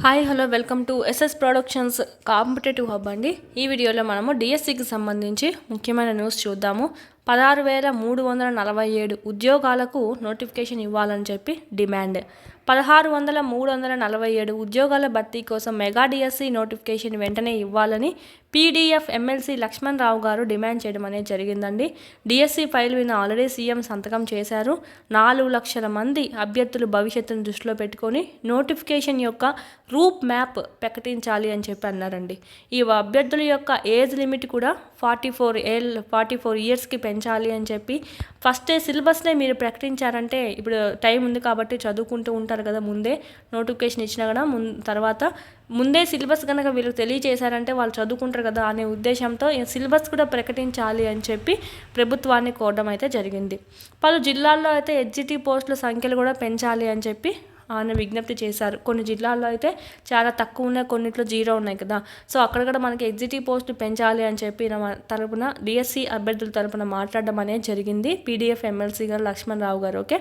Hi hello welcome to SS productions competitive hub అండి. ఈ వీడియోలో మనము డిఎస్సికి సంబంధించి ముఖ్యమైన న్యూస్ చూద్దాము. 16,347 ఉద్యోగాలకు నోటిఫికేషన్ ఇవ్వాలని చెప్పి డిమాండ్. 16,347 ఉద్యోగాల భర్తీ కోసం మెగా డిఎస్సి నోటిఫికేషన్ వెంటనే ఇవ్వాలని పీడీఎఫ్ ఎమ్మెల్సీ లక్ష్మణ్ రావు గారు డిమాండ్ చేయడం అనేది జరిగిందండి. డిఎస్సి ఫైల్ మీద ఆల్రెడీ సీఎం సంతకం చేశారు. 4 లక్షల మంది అభ్యర్థులు భవిష్యత్తును దృష్టిలో పెట్టుకొని నోటిఫికేషన్ యొక్క రూట్ మ్యాప్ ప్రకటించాలి అని చెప్పి అన్నారండి. ఈ అభ్యర్థుల యొక్క ఏజ్ లిమిట్ కూడా 44 ఇయర్స్కి పెంచాలి అని చెప్పి ఫస్ట్ సిలబస్నే మీరు ప్రకటించారంటే ఇప్పుడు టైం ఉంది కాబట్టి చదువుకుంటూ ఉంటారు కదా, ముందే నోటిఫికేషన్ ఇచ్చినా కూడా తర్వాత ముందే సిలబస్ కనుక వీళ్ళకి తెలియజేశారంటే వాళ్ళు చదువుకుంటారు కదా అనే ఉద్దేశంతో సిలబస్ కూడా ప్రకటించాలి అని చెప్పి ప్రభుత్వాన్ని కోరడం అయితే జరిగింది. పలు జిల్లాల్లో అయితే హెచ్జిటి పోస్టుల సంఖ్యలు కూడా పెంచాలి అని చెప్పి ఆయన విజ్ఞప్తి చేశారు. కొన్ని జిల్లాల్లో అయితే చాలా తక్కువ ఉన్నాయి, కొన్నిట్లో 0 ఉన్నాయి కదా. సో అక్కడ కూడా మనకి ఎగ్జిటివ్ పోస్టు పెంచాలి అని చెప్పి తరపున డిఎస్సి అభ్యర్థుల తరపున మాట్లాడడం అనేది జరిగింది పీడీఎఫ్ ఎమ్మెల్సీ గారు లక్ష్మణ్ రావు గారు. ఓకే,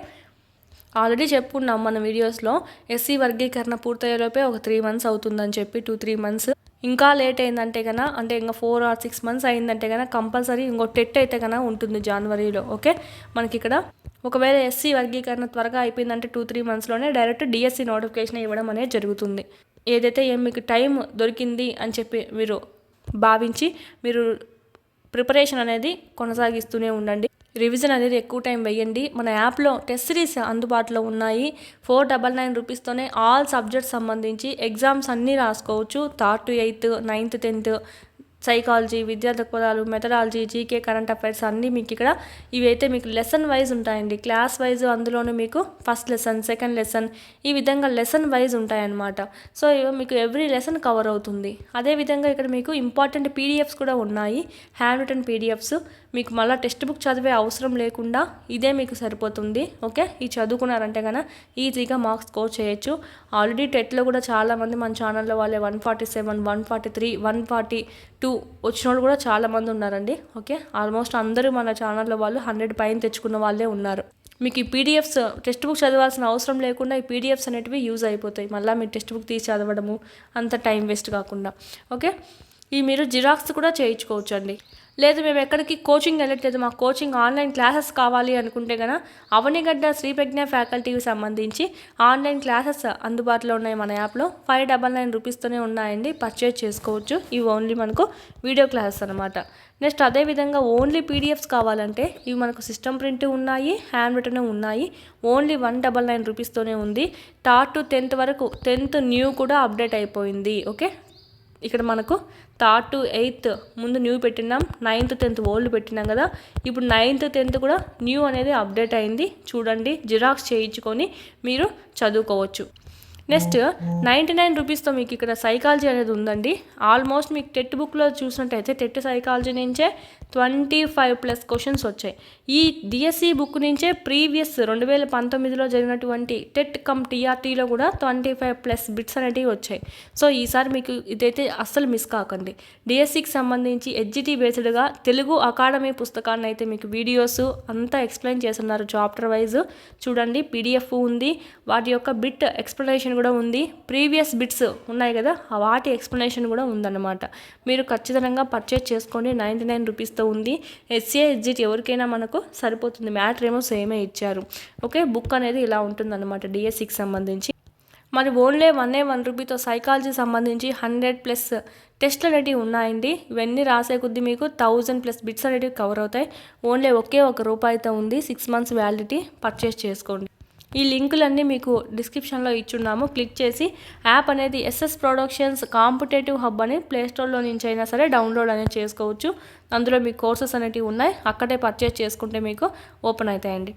ఆల్రెడీ చెప్పుకున్నాం మన వీడియోస్లో ఎస్సీ వర్గీకరణ పూర్తయ్యేలోపే ఒక 3 months అవుతుందని చెప్పి 2-3 months. ఇంకా లేట్ అయిందంటే కన్నా అంటే ఇంకా 4 or 6 months అయిందంటే కన్నా కంపల్సరీ ఇంకో టెట్ అయితే కన్నా ఉంటుంది జనవరిలో. ఓకే, మనకి ఇక్కడ ఒకవేళ ఎస్సీ వర్గీకరణ త్వరగా అయిపోయిందంటే 2-3 monthsలోనే డైరెక్ట్ డిఎస్సి నోటిఫికేషన్ ఇవ్వడం అనేది జరుగుతుంది. ఏదైతే మీకు టైం దొరికింది అని చెప్పి మీరు భావించి మీరు ప్రిపరేషన్ అనేది కొనసాగిస్తూనే ఉండండి. రివిజన్ అనేది ఎక్కువ టైం వేయండి. మన యాప్లో టెస్ట్ సిరీస్ అందుబాటులో ఉన్నాయి. 499 రూపీస్తోనే ఆల్ సబ్జెక్ట్స్ సంబంధించి ఎగ్జామ్స్ అన్నీ రాసుకోవచ్చు. 3rd to 8th, 9th, 10th psychology, విద్యా దృక్పథాలు, మెథడాలజీ, జీకే, కరెంట్ అఫైర్స్ అన్నీ మీకు ఇక్కడ ఇవైతే మీకు లెసన్ వైజ్ ఉంటాయండి. క్లాస్ వైజ్ అందులోనే మీకు ఫస్ట్ లెసన్, సెకండ్ లెసన్ ఈ విధంగా లెసన్ వైజ్ ఉంటాయన్నమాట. సో మీకు ఎవ్రీ లెసన్ కవర్ అవుతుంది. అదేవిధంగా ఇక్కడ మీకు ఇంపార్టెంట్ పీడిఎఫ్స్ కూడా ఉన్నాయి, హ్యాండ్ రిటన్ పీడిఎఫ్స్. మీకు మళ్ళీ టెక్స్ట్ బుక్ చదివే అవసరం లేకుండా ఇదే మీకు సరిపోతుంది. ఓకే, ఈ చదువుకున్నారంటే కనుక ఈజీగా మార్క్స్ స్కోర్ చేయొచ్చు. ఆల్రెడీ టెట్లో కూడా చాలామంది మన ఛానల్లో వాళ్ళే 147, 143, 142 వచ్చిన వాళ్ళు కూడా చాలామంది ఉన్నారండి. ఓకే, ఆల్మోస్ట్ అందరూ మన ఛానల్లో వాళ్ళు 100 పైన తెచ్చుకున్న వాళ్ళే ఉన్నారు. మీకు ఈ పీడిఎఫ్స్ టెక్స్ట్ బుక్ చదవాల్సిన అవసరం లేకుండా ఈ పీడిఎఫ్స్ అనేటివి యూజ్ అయిపోతాయి. మళ్ళీ మీరు టెక్స్ట్ బుక్ తీసి చదవడము అంత టైం వేస్ట్ కాకుండా. ఓకే, ఈ మీరు జిరాక్స్ కూడా చేయించుకోవచ్చు అండి. లేదు మేము ఎక్కడికి కోచింగ్ వెళ్ళట్లేదు, మాకు కోచింగ్ ఆన్లైన్ క్లాసెస్ కావాలి అనుకుంటే కనుక అవనిగడ్డ శ్రీ ప్రజ్ఞ ఫ్యాకల్టీకి సంబంధించి ఆన్లైన్ క్లాసెస్ అందుబాటులో ఉన్నాయి మన యాప్లో. 599 రూపీస్తోనే ఉన్నాయండి, పర్చేజ్ చేసుకోవచ్చు. ఇవి ఓన్లీ మనకు వీడియో క్లాసెస్ అనమాట. నెక్స్ట్ అదేవిధంగా ఓన్లీ పీడిఎఫ్స్ కావాలంటే ఇవి మనకు సిస్టమ్ ప్రింట్ ఉన్నాయి, హ్యాండ్ రిటన్ ఉన్నాయి. ఓన్లీ 199 రూపీస్తోనే ఉంది. 3rd to 10th వరకు 10th న్యూ కూడా అప్డేట్ అయిపోయింది. ఓకే, ఇక్కడ మనకు 3rd to 8th ముందు న్యూ పెట్టినాం, 9th 10th ఓల్డ్ పెట్టినాం కదా. ఇప్పుడు 9th 10th కూడా న్యూ అనేది అప్డేట్ అయింది. చూడండి, జిరాక్స్ చేయించుకొని మీరు చదువుకోవచ్చు. నెక్స్ట్ 99 రూపీస్తో మీకు ఇక్కడ సైకాలజీ అనేది ఉందండి. ఆల్మోస్ట్ మీకు టెట్ బుక్లో చూసినట్టయితే టెట్ సైకాలజీ నుంచే 25+ క్వశ్చన్స్ వచ్చాయి. ఈ డిఎస్సి బుక్ నుంచే ప్రీవియస్ 2019లో జరిగినటువంటి టెట్ కమ్ టీఆర్టీలో కూడా 25+ బిట్స్ అనేటివి వచ్చాయి. సో ఈసారి మీకు ఇదైతే అస్సలు మిస్ కాకండి. డిఎస్సికి సంబంధించి హెచ్జిటి బేస్డ్గా తెలుగు అకాడమీ పుస్తకాన్ని అయితే మీకు వీడియోస్ అంతా ఎక్స్ప్లెయిన్ చేస్తున్నారు చాప్టర్ వైజ్. చూడండి, పీడిఎఫ్ ఉంది, వాటి యొక్క బిట్ ఎక్స్ప్లెనేషన్ కూడా ఉంది, ప్రీవియస్ బిట్స్ ఉన్నాయి కదా వాటి ఎక్స్ప్లెనేషన్ కూడా ఉందన్నమాట. మీరు ఖచ్చితంగా పర్చేజ్ చేసుకోండి. 99 రూపీస్తో ఉంది. ఎస్సీఏ హెచ్జిటి ఎవరికైనా మనకు సరిపోతుంది. మ్యాటర్ ఏమో సేమే ఇచ్చారు. ఓకే, బుక్ అనేది ఇలా ఉంటుందన్నమాట డిఎస్సికి సంబంధించి. మరి ఓన్లీ 1 రూపీతో సైకాలజీ సంబంధించి 100+ టెస్ట్లు అనేటివి ఉన్నాయండి. ఇవన్నీ రాసే కొద్దీ మీకు 1000+ బిట్స్ అనేటివి కవర్ అవుతాయి. ఓన్లీ ఒకే ₹1 ఉంది. 6 months వ్యాలిడిటీ. పర్చేస్ చేసుకోండి. ఈ లింకులన్నీ మీకు డిస్క్రిప్షన్లో ఇచ్చున్నాము. క్లిక్ చేసి యాప్ అనేది ఎస్ఎస్ ప్రొడక్షన్స్ కాంపిటేటివ్ హబ్ అని ప్లేస్టోర్లో నుంచి అయినా సరే డౌన్లోడ్ అనేది చేసుకోవచ్చు. అందులో మీ కోర్సెస్ అనేటివి ఉన్నాయి, అక్కడే పర్చేస్ చేసుకుంటే మీకు ఓపెన్ అవుతాయండి.